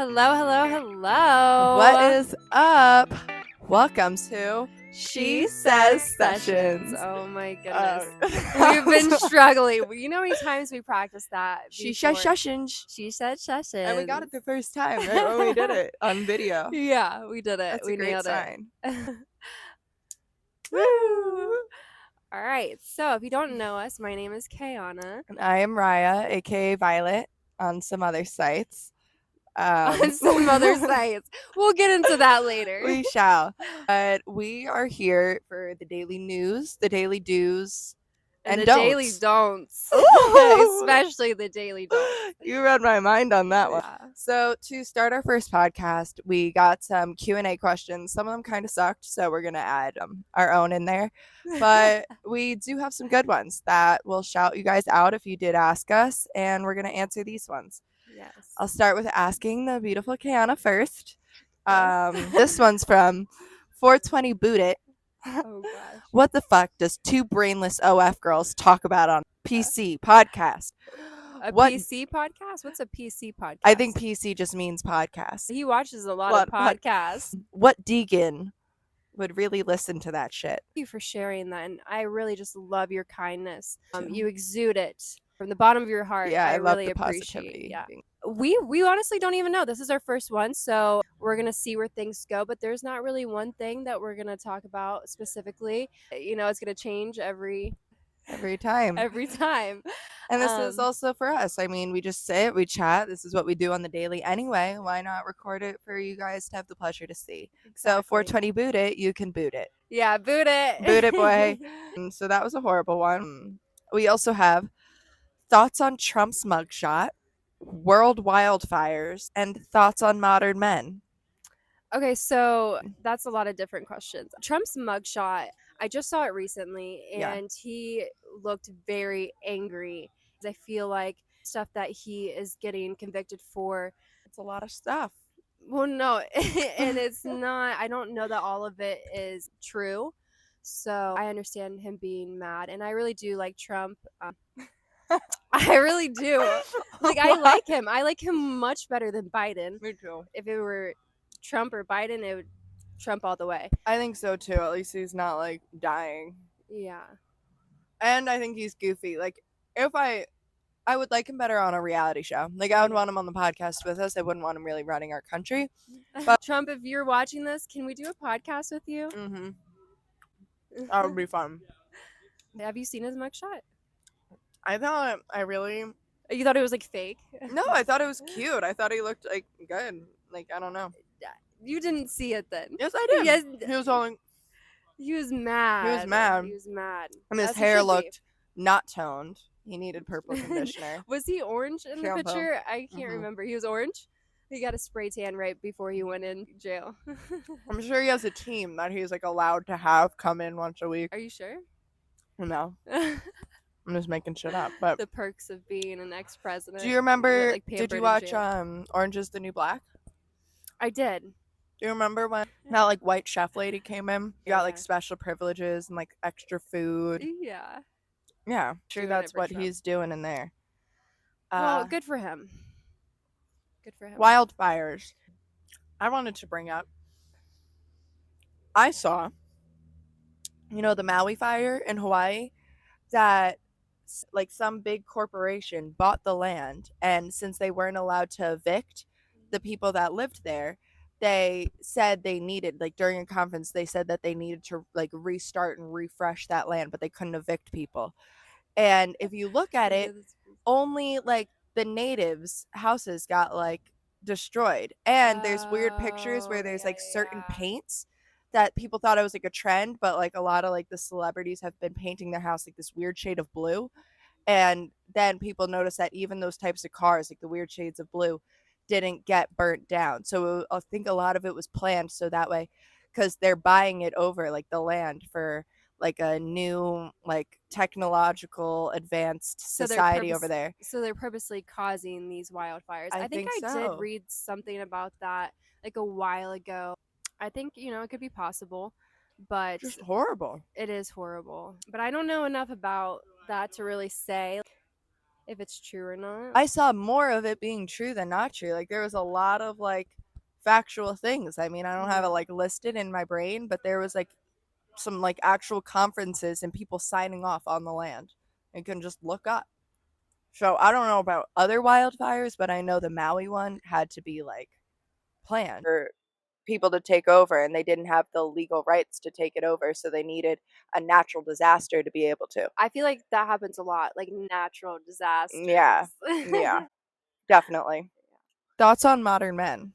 Hello, hello, hello. What is up? Welcome to She Says Sessions. Oh my goodness. We've been struggling. You know how many times we practiced that? She Says before? Sessions. She Said Sessions. And we got it the first time, right? When we did it on video. Yeah, we did it. That's we a great nailed sign. Woo! All right. So if you don't know us, my name is Caeona. And I am Rya, aka Violet, on some other sites. On some other sites. We'll get into that later. We shall. But we are here for the daily news, the daily do's, and the don'ts. daily don'ts. Ooh. Especially the daily don'ts. You read my mind on that one. Yeah. So to start our first podcast, we got some Q&A questions. Some of them kind of sucked, so we're going to add our own in there. But we do have some good ones that we'll shout you guys out if you did ask us, and we're going to answer these ones. Yes. I'll start with asking the beautiful Caeona first. This one's from 420 Boot It. Oh gosh. What the fuck does two brainless OF girls talk about on PC podcast? PC podcast? What's a PC podcast? I think PC just means podcast. He watches a lot of podcasts. What Deegan would really listen to that shit? Thank you for sharing that, and I really just love your kindness. You exude it from the bottom of your heart. Yeah, I love really the appreciate. positivity. Yeah. We honestly don't even know. This is our first one, so we're gonna see where things go. But there's not really one thing that we're gonna talk about specifically. You know, it's gonna change every time. And this is also for us. I mean, we just say it, we chat. This is what we do on the daily anyway. Why not record it for you guys to have the pleasure to see? Exactly. So 420 Boot It, you can boot it. Yeah, boot it. Boot it, boy. So that was a horrible one. We also have thoughts on Trump's mugshot, world wildfires, and thoughts on modern men. Okay, so that's a lot of different questions. Trump's mugshot, I just saw it recently, and he looked very angry. I feel like stuff that he is getting convicted for, it's a lot of stuff. Well, no, and it's not. I don't know that all of it is true. So I understand him being mad, and I really do like Trump. I really do. Like, I like him. I like him much better than Biden. Me too. If it were Trump or Biden, it would Trump all the way. I think so too. At least he's not like dying. Yeah. And I think he's goofy. Like, if I would like him better on a reality show. Like, I would want him on the podcast with us. I wouldn't want him really running our country. But Trump, if you're watching this, can we do a podcast with you? Mm-hmm. That would be fun. Have you seen his mugshot? I thought You thought it was like fake? No, I thought it was cute. I thought he looked like good. Like, I don't know. You didn't see it then. Yes, I did. Yes. He was all like, he was mad. He was mad. He was mad. And his hair looked not toned. He needed purple conditioner. Was he orange in the picture? I can't remember. He was orange? He got a spray tan right before he went in jail. I'm sure he has a team that he's like allowed to have come in once a week. Are you sure? No. I'm just making shit up. But the perks of being an ex-president. Do you remember, did you watch Orange is the New Black? I did. Do you remember when that like white chef lady came in? You got like special privileges and like extra food. Yeah. Yeah, sure, that's what he's doing in there. Well, good for him. Good for him. Wildfires. I wanted to bring up. I saw, the Maui fire in Hawaii, that like some big corporation bought the land, and since they weren't allowed to evict the people that lived there, they said they needed, like during a conference, they said that they needed to like restart and refresh that land, but they couldn't evict people. And if you look at it, only like the natives' houses got like destroyed. And there's weird pictures where there's like certain paints that people thought it was like a trend, but like a lot of like the celebrities have been painting their house like this weird shade of blue. And then people noticed that even those types of cars, like the weird shades of blue, didn't get burnt down. So I think a lot of it was planned so that way, because they're buying it over like the land for like a new like technological advanced society over there. So they're purposely causing these wildfires. I think I did read something about that like a while ago. I think, it could be possible, but just horrible. It is horrible. But I don't know enough about that to really say. if it's true or not. I saw more of it being true than not true. Like there was a lot of like factual things. I mean, I don't have it Yeah. like listed in my brain, but there was like some like actual conferences and people signing off on the land. You can just look up. So I don't know about other wildfires, but I know the Maui one had to be like planned for people to take over, and they didn't have the legal rights to take it over, so they needed a natural disaster to be able to. I feel like that happens a lot, like natural disasters. Yeah. Yeah. Definitely. Thoughts on modern men?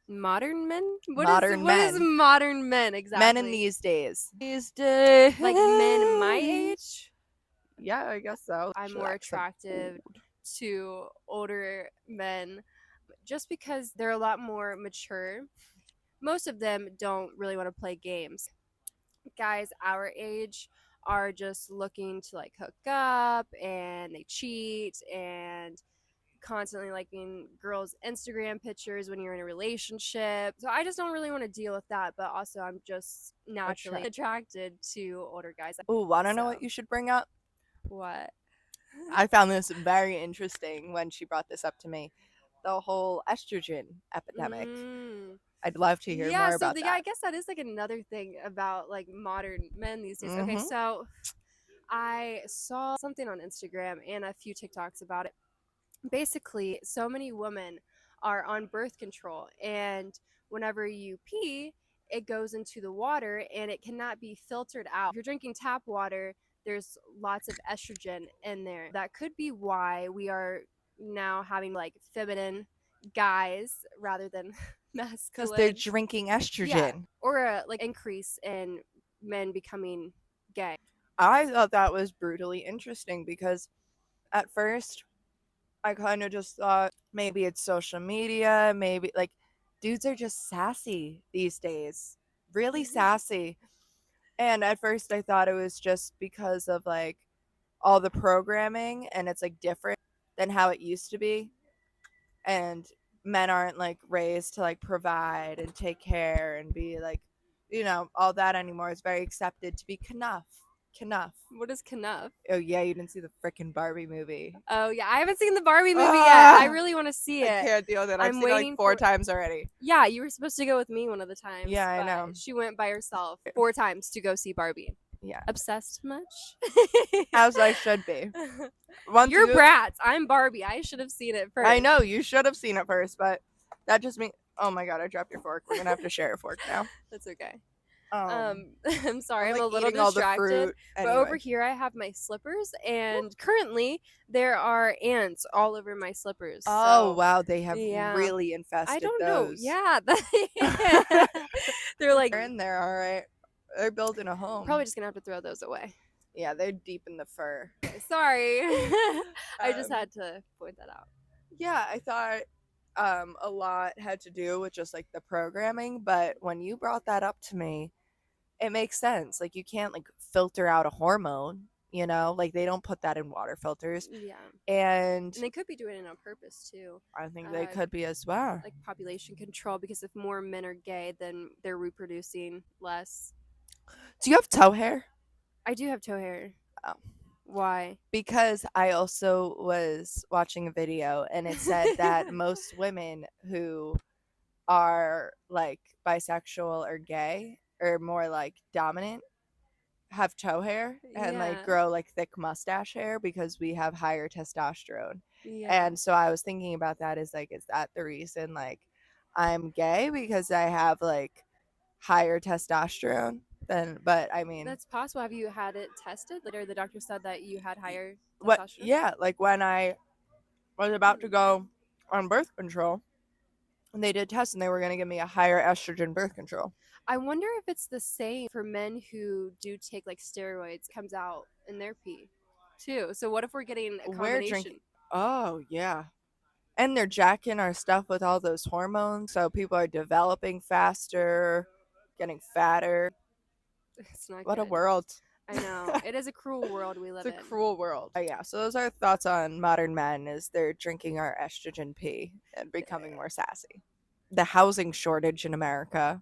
Modern men? Modern What is men. modern men exactly? Men in these days. These days. Like men my age? Yeah, I guess so. I'm Should more act some attracted food. to older men just because they're a lot more mature. Most of them don't really want to play games. Guys our age are just looking to like hook up, and they cheat and constantly liking girls' Instagram pictures when you're in a relationship. So I just don't really want to deal with that, but also I'm just naturally attracted to older guys. Ooh, wanna know So, what you should bring up? what? I found this very interesting when she brought this up to me. The whole estrogen epidemic. Mm. I'd love to hear more about Yeah, that. I guess that is like another thing about like modern men these days. Okay, Mhm. so I saw something on Instagram and a few TikToks about it. Basically, so many women are on birth control, and whenever you pee, it goes into the water and it cannot be filtered out. If you're drinking tap water, there's lots of estrogen in there. That could be why we are now having like feminine guys rather than masculine. Because they're drinking Yeah, estrogen. or a like increase in men becoming gay. I thought that was brutally interesting because at first I kind of just thought maybe it's social media, maybe like dudes are just sassy these days. Really sassy. And at first I thought it was just because of like all the programming and it's like different than how it used to be. And men aren't like raised to like provide and take care and be like, all that anymore. It's very accepted to be knuff. Knuff. What is knuff? Oh yeah, you didn't see the freaking Barbie movie. Oh yeah, I haven't seen the Barbie movie yet. I really want to see I it. can't deal with it. I've I'm seen it like waiting 4 for- times already. Yeah, you were supposed to go with me one of the times. Yeah, I but know. She went by herself 4 times to go see Barbie. Yeah. Obsessed much? As I should be. You're brats. I'm Barbie. I should have seen it first. I know, you should have seen it first, but that just means. Oh my god, I dropped your fork. We're gonna have to share a fork now. That's okay. I'm sorry, I'm like a little eating all the distracted. fruit. But Anyway. over here I have my slippers, and currently there are ants all over my slippers. Oh so, wow, they have yeah. really infested I don't those. know. Yeah. They're like They're in there, all right. They're building a home. probably just gonna have to throw those away. Yeah, they're deep in the fur. Sorry. I just had to point that out. Yeah, I thought a lot had to do with just like the programming, but when you brought that up to me, it makes sense. Like you can't like filter out a hormone, like they don't put that in water filters. Yeah. And they could be doing it on purpose too. I think they could be as well. Like population control, because if more men are gay, then they're reproducing less. Do you have toe hair? I do have toe hair. Oh. Why? Because I also was watching a video and it said that most women who are like bisexual or gay or more like dominant have toe hair and like grow like thick mustache hair because we have higher testosterone. Yeah. And so I was thinking about that is that the reason like I'm gay because I have like higher testosterone? But I mean, that's possible. Have you had it tested? Or the doctor said that you had higher testosterone? What? Yeah, like when I was about to go on birth control, and they did tests, and they were going to give me a higher estrogen birth control. I wonder if it's the same for men who do take like steroids, comes out in their pee too. So what if we're getting a combination? Oh yeah, and they're jacking our stuff with all those hormones, so people are developing faster, getting fatter. It's not what good. A world. I know. It is a cruel world we live in. It's a cruel world. Yeah, so those are thoughts on modern men is they're drinking our estrogen pee and becoming more sassy. The housing shortage in America.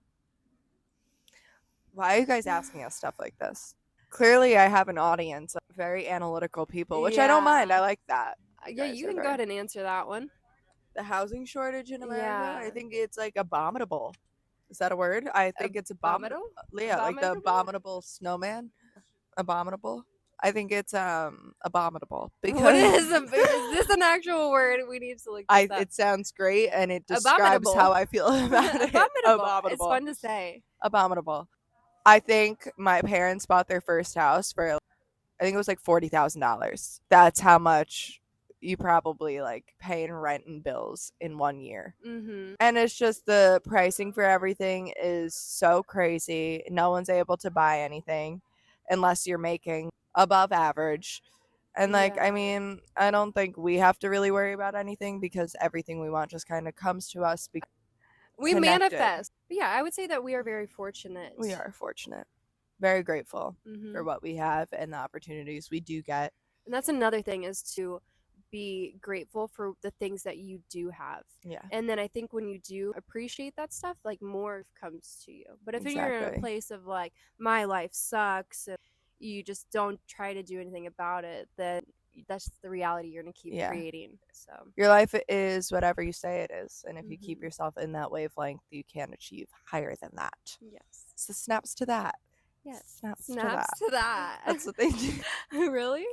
Why are you guys asking us stuff like this? Clearly, I have an audience of very analytical people, which I don't mind. I Yeah. like that. Yeah, guys you are can go very- ahead and answer that one. The housing shortage in America, I Yeah. think it's like abominable. Is that a word? I think it's abominable. Abominable? Yeah, like the abominable snowman. Abominable. I think it's abominable What because is this an actual word? We need to look this up. it sounds great and it describes Abominable. how I feel about it. Abominable. It's fun to say. Abominable. I think my parents bought their first house for I think it was like $40,000. That's how much you probably like pay in rent and bills in 1 year. Mm-hmm. And it's just the pricing for everything is so crazy. No one's able to buy anything unless you're making above average. And like, I Yeah. mean, I don't think we have to really worry about anything because everything we want just kind of comes to us. We Connected. manifest. But yeah, I would say that we are very fortunate. We are fortunate. Very grateful Mm-hmm. for what we have and the opportunities we do get. And that's another thing, is to be grateful for the things that you do have. Yeah. And then I think when you do appreciate that stuff, like more comes to you. But if you're in Exactly. a place of like, my life sucks, and you just don't try to do anything about it, then that's the reality you're going to keep Yeah. creating. So Your life is whatever you say it is. And if you keep Mhm. yourself in that wavelength, you can achieve higher than that. yes. So snaps to that. Yes. Snaps to Snaps that. to that. That's what they do. Really?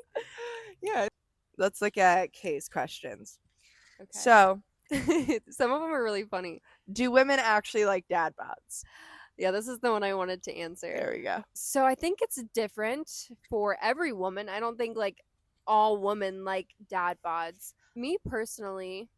Yeah. Let's look at case questions. Okay. So, some of them are really funny. do women actually like dad bods? Yeah, this is the one I wanted to answer. There we go. So I think it's different for every woman. I don't think like all women like dad bods. Me personally,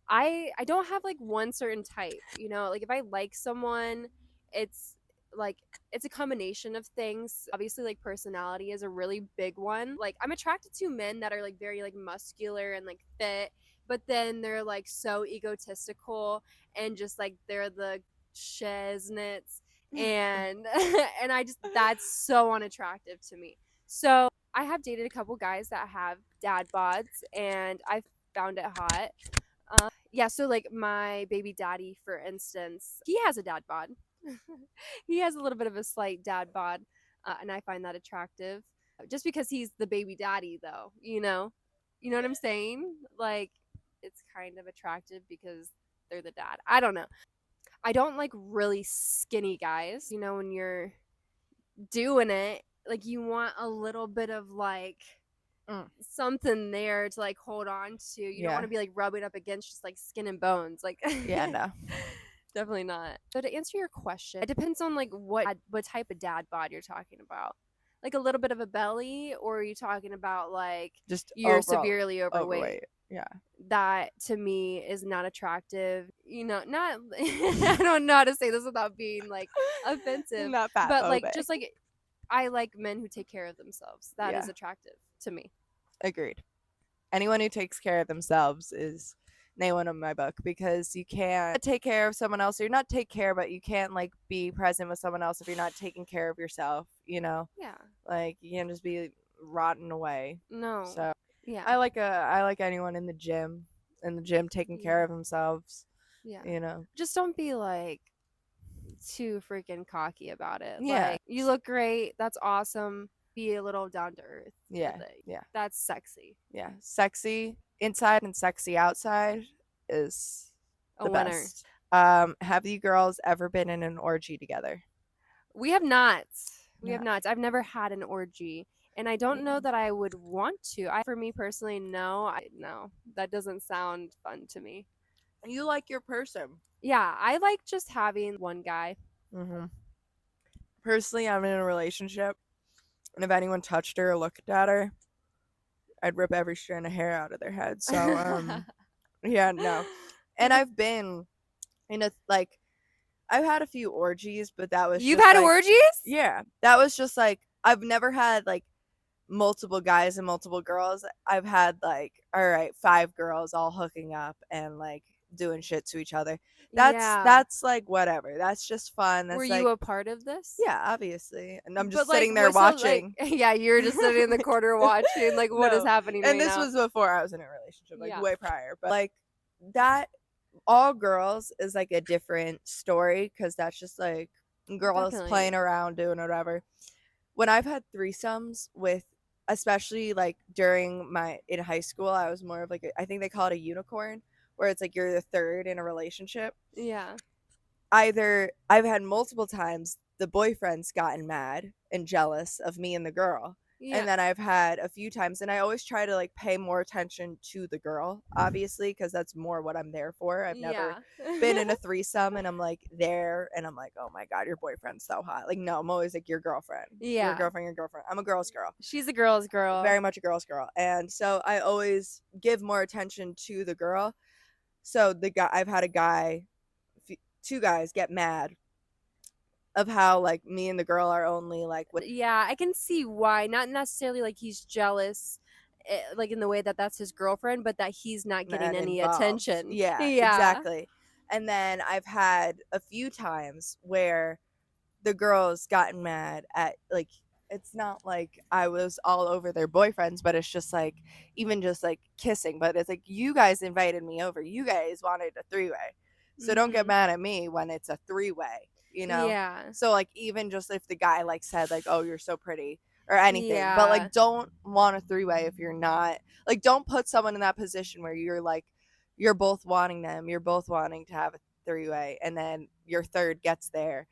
I don't have like one certain type, you know? Like if I like someone, it's like it's a combination of things. Obviously like personality is a really big one. Like I'm attracted to men that are like very like muscular and like fit, but then they're like so egotistical and just like they're the shiznits and and I just that's so unattractive to me. So I have dated a couple guys that have dad bods and I found it hot. Yeah, so like my baby daddy, for instance, he has a dad bod. He has a little bit of a slight dad bod, and I find that attractive. Just because he's the baby daddy, though, you know what I'm saying? Like, it's kind of attractive because they're the dad. I don't know. I don't like really skinny guys. You know, when you're doing it, like you want a little bit of like something there to like hold on to. You don't want to be like rubbing up against just like skin and bones. Like Yeah, no. definitely not. So to answer your question, it depends on like what type of dad bod you're talking about. Like a little bit of a belly, or are you talking about like Just you're overall severely overweight? Yeah. That to me is not attractive. You know, not I don't know how to say this without being like offensive. Not fat But like just like I like men who take care of themselves. That is attractive to me. Agreed. Anyone who takes care of themselves is one in my book, because you can't take care of someone else. Or you're not take care, but you can't like be present with someone else if you're not taking care of yourself, you know? Yeah. Like you can't just be rotting away. No. So yeah. I like anyone in the gym taking care of themselves. Yeah. You know. Just don't be like too freaking cocky about it. Yeah. Like you look great, that's awesome. Be a little down to earth. Yeah. Yeah. That's sexy. Yeah. Sexy inside and sexy outside is the best. Have you girls ever been in an orgy together? We have not. We have not. I've never had an orgy, and I don't know that I would want to. For me personally, no. No, that doesn't sound fun to me. You like your person. Yeah, I like just having one guy. Mm-hmm. Personally, I'm in a relationship, and if anyone touched her or looked at her, I'd rip every strand of hair out of their head. So, yeah, no. And I've been in I've had a few orgies, but that was You've had like, orgies? Yeah, that was just like I've never had like multiple guys and multiple girls. I've had like, all right, 5 girls all hooking up and like doing shit to each other. That's like whatever. That's just fun. That's Were like, you a part of this? Yeah, obviously. And I'm just But, sitting there watching. Yeah, you're just sitting in the corner watching like what is happening and right this now. was before I was in a relationship, like way prior. But like that all girls is like a different story, because that's just like girls playing around doing whatever. when I've had threesomes with, especially like during in high school, I was more of like I think they call it a unicorn, where it's like you're the third in a relationship. Yeah. Either I've had multiple times the boyfriend's gotten mad and jealous of me and the girl. Yeah. And then I've had a few times, and I always try to like pay more attention to the girl, obviously, because that's more what I'm there for. I've never been in a threesome and I'm like there and I'm like, oh my God, your boyfriend's so hot. Like, no, I'm always like, your girlfriend. Yeah. Your girlfriend, your girlfriend. I'm a girl's girl. She's a girl's girl. Very much a girl's girl. And so I always give more attention to the girl. So I've had a guy, two guys get mad of how like me and the girl are only like Yeah, I can see why. Not necessarily like he's jealous, like in the way that that's his girlfriend, but that he's not getting any involved. attention. Yeah, exactly. And then I've had a few times where the girl's gotten mad at, like, it's not like I was all over their boyfriends, but it's just like, even just like kissing, but it's like, you guys invited me over, you guys wanted a three-way, so don't get mad at me when it's a three-way, you know? Yeah. So like, even just if the guy like said like, oh, you're so pretty or anything, but like, don't want a three-way if you're not, like, don't put someone in that position where you're like, you're both wanting them, you're both wanting to have a three-way, and then your third gets there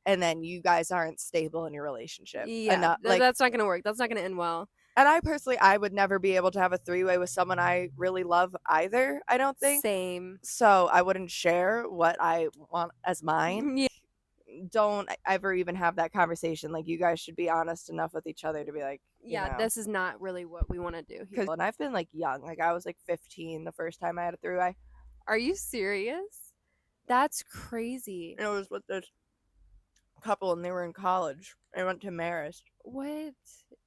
and then you guys aren't stable in your relationship. Yeah, that's not gonna work. That's not gonna end well. And I personally, I would never be able to have a three-way with someone I really love either, I don't think. Same. So I wouldn't share what I want as mine. Yeah. Don't ever even have that conversation. Like, you guys should be honest enough with each other to be like, yeah, this is not really what we want to do here. And I've been like young. Like, I was like 15 the first time I had a three-way. Are you serious? That's crazy. And it was with this couple and they were in college. I went to Marist. What?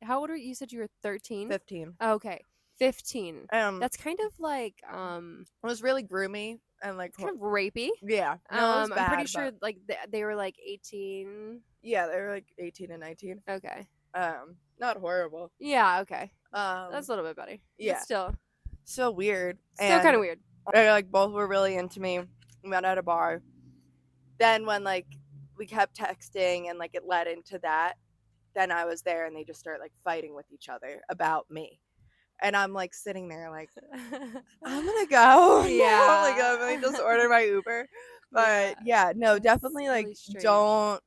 How old were you? You said you were 13? 15. Oh, okay. 15. That's kind of like it was really groomy and like kind of rapey. Yeah. No, it was bad, I'm pretty sure like they were like 18. Yeah, they were like 18 and 19. Okay. Not horrible. Yeah, okay. That's a little bit better. Yeah. But still. So weird. Still kind of weird. Like, both were really into me. We met at a bar. Then when like we kept texting and like it led into that, then I was there and they just start like fighting with each other about me. And I'm like sitting there like, I'm gonna go. Yeah. Like, I'm gonna just order my Uber. But yeah, no, definitely like really don't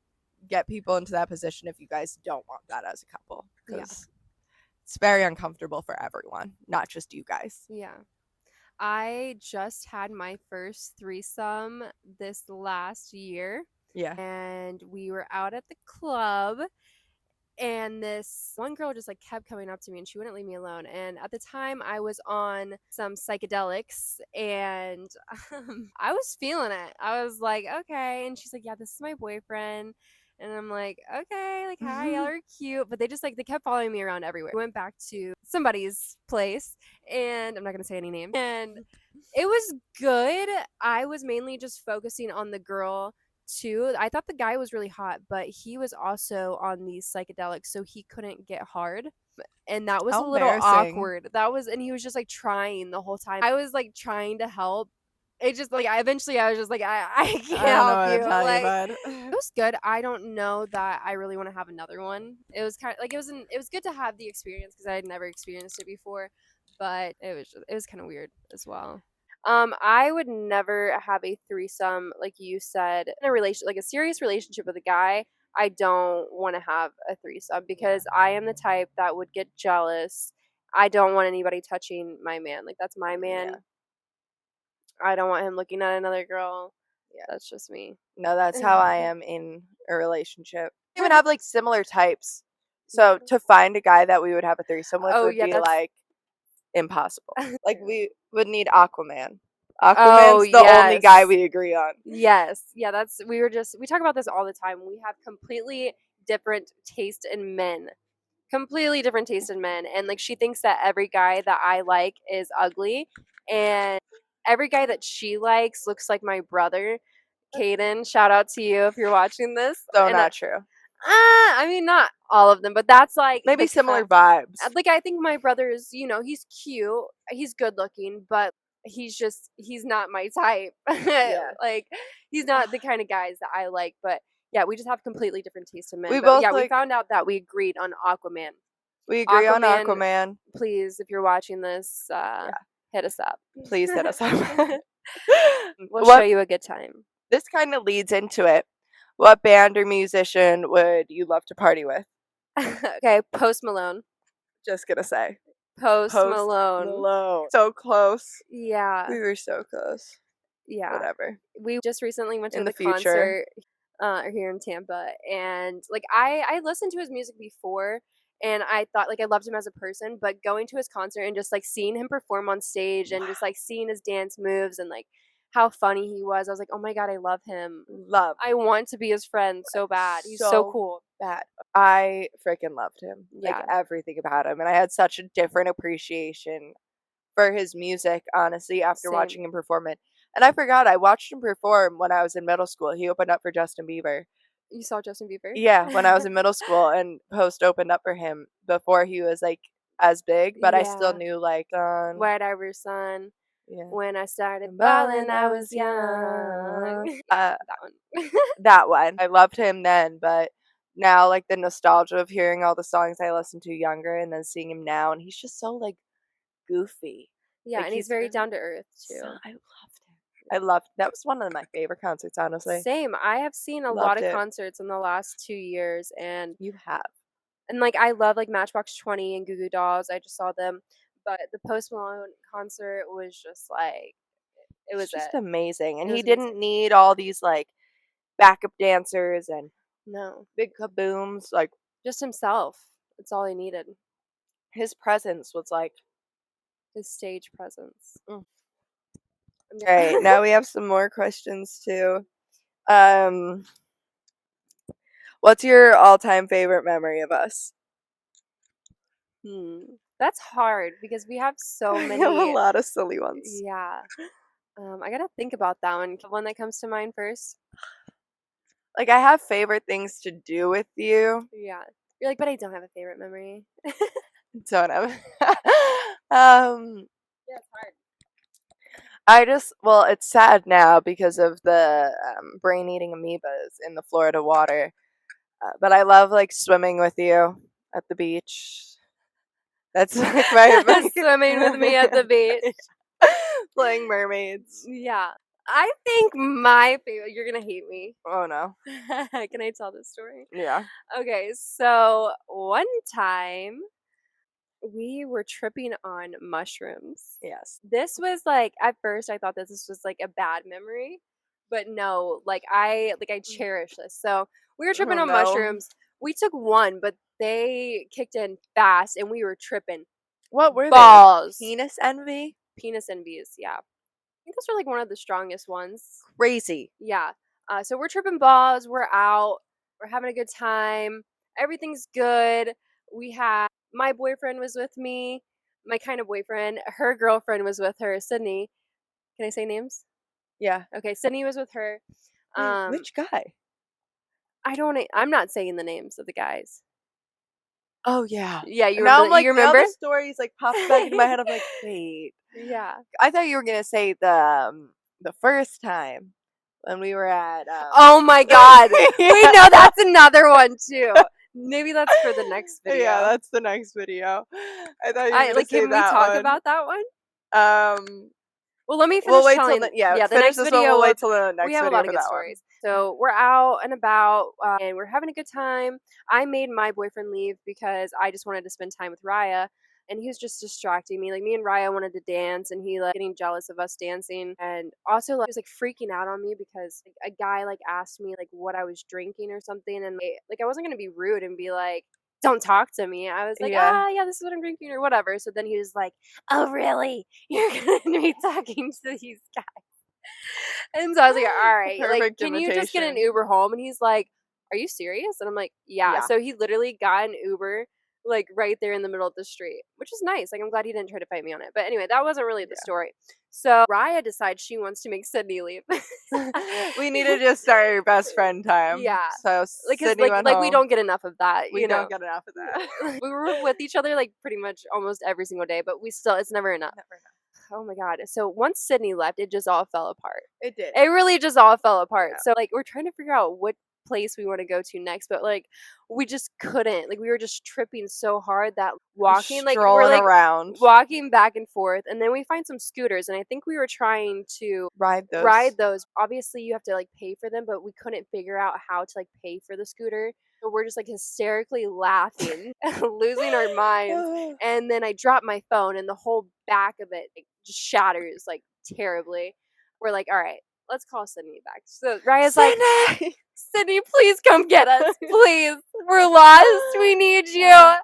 get people into that position if you guys don't want that as a couple. Because it's very uncomfortable for everyone, not just you guys. Yeah. I just had my first threesome this last year. Yeah. And we were out at the club. And this one girl just like kept coming up to me and she wouldn't leave me alone. And at the time I was on some psychedelics and I was feeling it. I was like, okay. And she's like, yeah, this is my boyfriend. And I'm like, okay, like, hi, y'all are cute. But they just like, they kept following me around everywhere. We went back to somebody's place and I'm not going to say any names. And it was good. I was mainly just focusing on the girl too. I thought the guy was really hot, but he was also on these psychedelics, so he couldn't get hard. And that was a little awkward. And he was just like trying the whole time. I was like trying to help. It just like I was just like I can't help you. Like, it was good. I don't know that I really want to have another one. It was kind of like it was good to have the experience because I had never experienced it before, but it was kind of weird as well. I would never have a threesome, like you said, in a like a serious relationship with a guy. I don't want to have a threesome because I am the type that would get jealous. I don't want anybody touching my man. Like, that's my man. Yeah. I don't want him looking at another girl. Yeah, that's just me. No, that's how I am in a relationship. We even have like similar types. So to find a guy that we would have a threesome with would be like impossible. Like, we would need Aquaman. Aquaman's the only guy we agree on. Yes. Yeah, we talk about this all the time. We have completely different taste in men. Completely different taste in men. And like, she thinks that every guy that I like is ugly. And every guy that she likes looks like my brother. Caden, shout out to you if you're watching this. So not true. I mean, not all of them, but that's like maybe similar vibes. Like, I think my brother is, he's cute, he's good looking, but he's not my type. Yeah. Like, he's not the kind of guys that I like. But Yeah, we just have completely different taste in men. We But both yeah, we like. found out that we agreed on Aquaman. We agree on Aquaman, Aquaman. please, if you're watching this, hit us up. Please hit us up. We'll show you a good time. This kind of leads into it. What band or musician would you love to party with? Okay, Post Malone. Just gonna say. Post Malone. So close. Yeah. We were so close. Yeah. Whatever. We just recently went to In the the future. concert here in Tampa, and like I listened to his music before, and I thought like I loved him as a person, but going to his concert and just like seeing him perform on stage and just like seeing his dance moves and like how funny he was, I was like, oh my god, I love him. I want to be his friend so bad. He's so cool. Bad. I freaking loved him. Yeah. Like everything about him, and I had such a different appreciation for his music, honestly, after Same. watching him perform it. And I forgot, I watched him perform when I was in middle school. He opened up for Justin Bieber. You saw Justin Bieber? Yeah, when I was in middle school, and Post opened up for him before he was like as big, but I still knew like White Ivory Sun. Yeah. When I started ballin', I was young. That one. That one. I loved him then, but now like the nostalgia of hearing all the songs I listened to younger and then seeing him now, and he's just so like goofy. Yeah, like, and he's very down to earth too. I loved him. I loved. That was one of my favorite concerts, honestly. Same. I have seen a lot of concerts in the last 2 years, and you have. And like I love like Matchbox 20 and Goo Goo Dolls. I just saw them, but the Post Malone concert was just like it was just amazing, and he amazing. didn't need all these like backup dancers and big kabooms. Like just himself. That's all he needed. His presence was like his stage presence. Alright, now we have some more questions too. What's your all-time favorite memory of us? That's hard because we have so many. I have a lot of silly ones. Yeah. I gotta think about that one. One that comes to mind first. Like I have favorite things to do with you. Yeah. You're like, but I don't have a favorite memory. Don't have. Yeah, it's hard. Well, it's sad now because of the brain-eating amoebas in the Florida water. But I love like swimming with you at the beach. That's like my swimming with me at the beach, playing mermaids. Yeah, I think my favorite. You're gonna hate me. Oh no! Can I tell this story? Yeah. Okay, so one time we were tripping on mushrooms. Yes. This was like at first I thought this was like a bad memory, but no, like I cherish this. So we were tripping on mushrooms. We took one, but they kicked in fast, and we were tripping. What were balls? They? Penis envy? Penis envies, yeah. I think those are like one of the strongest ones. Crazy. Yeah. So we're tripping balls. We're out. We're having a good time. Everything's good. My boyfriend was with me. My kind of boyfriend. Her girlfriend was with her, Sydney. Can I say names? Yeah. Okay, Sydney was with her. Wait, which guy? I'm not saying the names of the guys. Oh yeah. Yeah, you now remember? I'm like, you remember? Now the stories like popped back into my head. I'm like, wait. Yeah. I thought you were gonna say the first time when we were at. Oh my god! Yeah. Wait, no, that's another one too. Maybe that's for the next video. Yeah, that's the next video. I thought you were gonna say can that we talk one. about that one? Well, let me finish. We'll wait telling, till the next video. We'll wait till the next video. We have a lot of good stories. So we're out and about, and we're having a good time. I made my boyfriend leave because I just wanted to spend time with Rya, and he was just distracting me. Like me and Rya wanted to dance, and he like getting jealous of us dancing, and also like he was like freaking out on me because like, a guy like asked me like what I was drinking or something, and like I wasn't gonna be rude and be like, don't talk to me. I was like, yeah, this is what I'm drinking or whatever. So then he was like, oh, really? You're going to be talking to these guys? And so I was like, all right, like, can you just get an Uber home? And he's like, are you serious? And I'm like, yeah. So he literally got an Uber like right there in the middle of the street, which is nice. Like, I'm glad he didn't try to fight me on it. But anyway, that wasn't really the story. So Rya decides she wants to make Sydney leave. We need to just start your best friend time. Yeah. So like, Sydney went home. we don't get enough of that. We don't get enough of that. We were with each other like pretty much almost every single day, but it's never enough. Never enough. Oh my god. So once Sydney left, it just all fell apart. It did. It really just all fell apart. Yeah. So like we're trying to figure out what place we want to go to next, but like we just couldn't. Like we were just tripping so hard that walking, like we're Strolling like around. walking back and forth, and then we find some scooters, and I think we were trying to Ride those. Obviously, you have to like pay for them, but we couldn't figure out how to like pay for the scooter. So we're just like hysterically laughing, losing our minds. And then I drop my phone, and the whole back of it like, just shatters like terribly. We're like, all right, let's call Sydney back. So Raya's like, Sydney, please come get us, please. We're lost. We need you.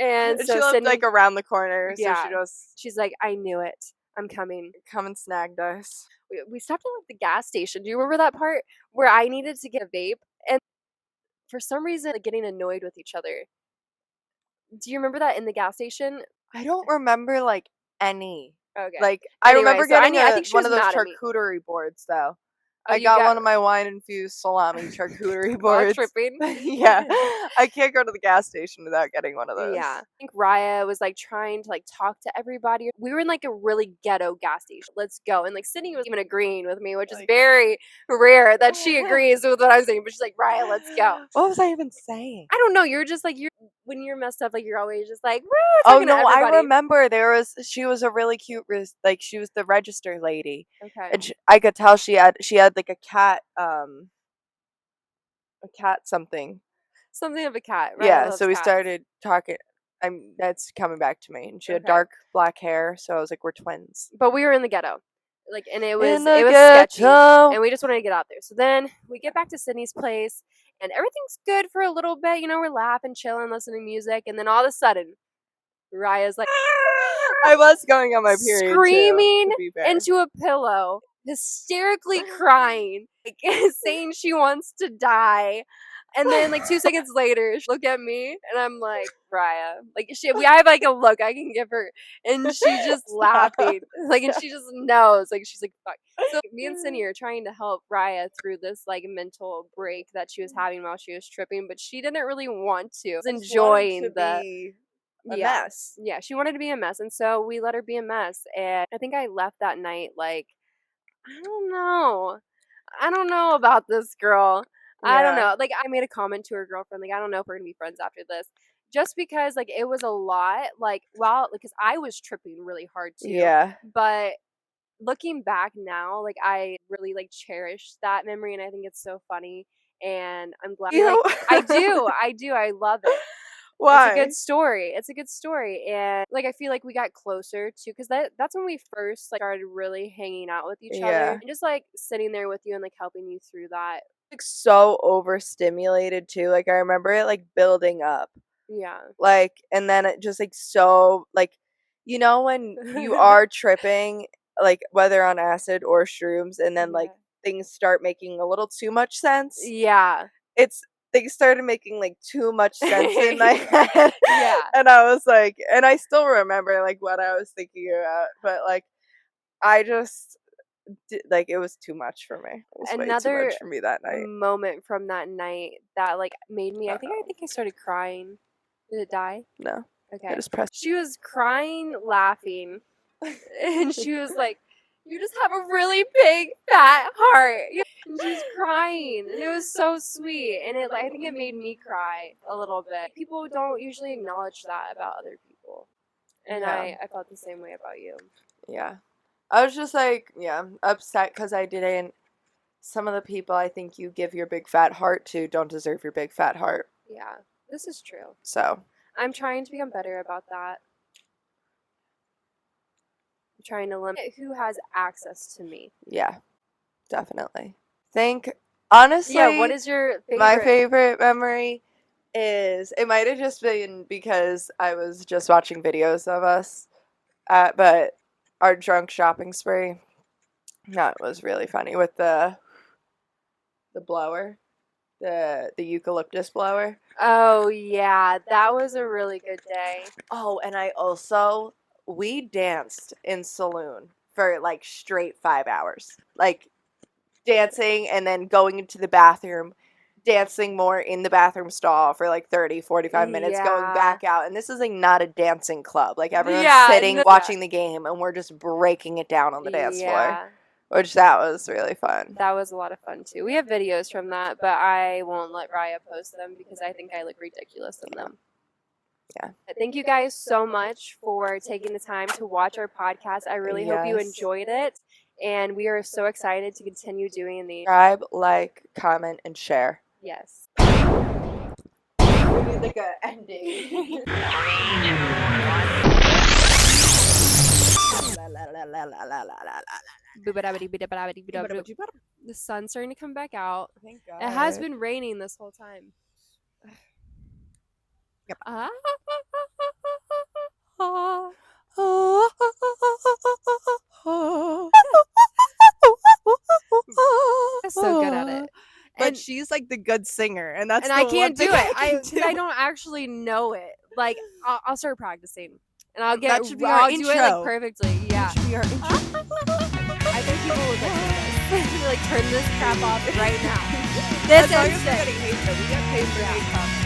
And so she lived Sydney, like around the corner, so yeah. she just she's like, I knew it. I'm coming. come and snagged us. We stopped at like the gas station. Do you remember that part where I needed to get a vape, and for some reason like, getting annoyed with each other? Do you remember that in the gas station? I don't remember like any. Okay. Like I Anyway, remember so getting I think she one was of those mad at me. charcuterie boards though. Oh, I you got one of my wine infused salami charcuterie boards. tripping. Yeah, I can't go to the gas station without getting one of those. Yeah, I think Rya was like trying to like talk to everybody. We were in like a really ghetto gas station. Let's go. And like Sydney was even agreeing with me, which is very rare that she agrees with what I'm saying. But she's like, Rya, let's go. What was I even saying? I don't know. You're just like when you're messed up, like you're always just like, oh no, I remember she was a really cute, like she was the register lady. Okay. And I could tell she had like a cat something of a cat, right? Yeah, so we started talking. That's coming back to me. And she had dark black hair, so I was like, we're twins. But we were in the ghetto. Like, and it was ghetto. sketchy. And we just wanted to get out there. So then we get back to Sydney's place, and everything's good for a little bit. You know, we're laughing, chilling, listening to music, and then all of a sudden, Rya's like, I was going on my period screaming too, to be fair. into a pillow, hysterically crying, like, saying she wants to die. And then, like 2 seconds later, she look at me, and I'm like, Rya, like I have like a look I can give her, and she's just laughing, like, and she just knows, like she's like, fuck. So me and Sydney are trying to help Rya through this like mental break that she was having while she was tripping, but she didn't really want to. She was enjoying a mess. Yeah, she wanted to be a mess, and so we let her be a mess. And I think I left that night like, I don't know about this girl. I don't know. Like, I made a comment to her girlfriend, like, I don't know if we're gonna be friends after this. Just because, like, it was a lot, like, because I was tripping really hard too. Yeah. But looking back now, like, I really, like, cherish that memory, and I think it's so funny. And I'm glad. Like, I do. I love it. Why? It's a good story. And, like, I feel like we got closer, too, because that's when we first, like, started really hanging out with each other. And just, like, sitting there with you and, like, helping you through that. Like, so overstimulated, too. Like, I remember it, like, building up. Yeah. Like, and then it just, like, so, like, you know when you are tripping, like, whether on acid or shrooms, and then, like, things start making a little too much sense? Yeah. Things started making like too much sense in my head. Yeah. And I was like, and I still remember like what I was thinking about, but like I just like it was too much for me. It was way too much for me that night. Moment from that night that like made me I think I started crying. Did it die? No. Okay. I just pressed. She was crying, laughing, and she was like, you just have a really big fat heart. And she was crying, and it was so sweet. And I think it made me cry a little bit. People don't usually acknowledge that about other people, and I felt the same way about you. Yeah, I was just like, upset because I didn't. Some of the people I think you give your big fat heart to don't deserve your big fat heart. Yeah, this is true. So I'm trying to become better about that. Trying to limit who has access to me. Yeah, definitely. Honestly, what is your favorite? My favorite memory is, it might have just been because I was just watching videos of us, but our drunk shopping spree. That was really funny with the blower, the eucalyptus blower. Oh yeah, that was a really good day. Oh, and we danced in saloon for like straight 5 hours. Like dancing and then going into the bathroom, dancing more in the bathroom stall for like 30, 45 minutes, going back out. And this is like not a dancing club. Like everyone's sitting, watching the game, and we're just breaking it down on the dance floor. which that was really fun. That was a lot of fun too. We have videos from that, but I won't let Rya post them because I think I look ridiculous in them. Yeah. But thank you guys so much for taking the time to watch our podcast. I really hope you Yes. enjoyed it, and we are so excited to continue doing these. Subscribe, like, comment, and share. Yes. We need like an ending. The sun's starting to come back out. Thank God. It has been raining this whole time. Yep. So good at it. But And she's like the good singer, and that's I can't do it. I I don't actually know it. Like I'll start practicing, and I'll get That should be our I'll do it like intro. perfectly. Yeah. That should be our intro. I think people would like like turn this crap off right now. As This long as we're instant. getting paid, though. We get paid for hate comments.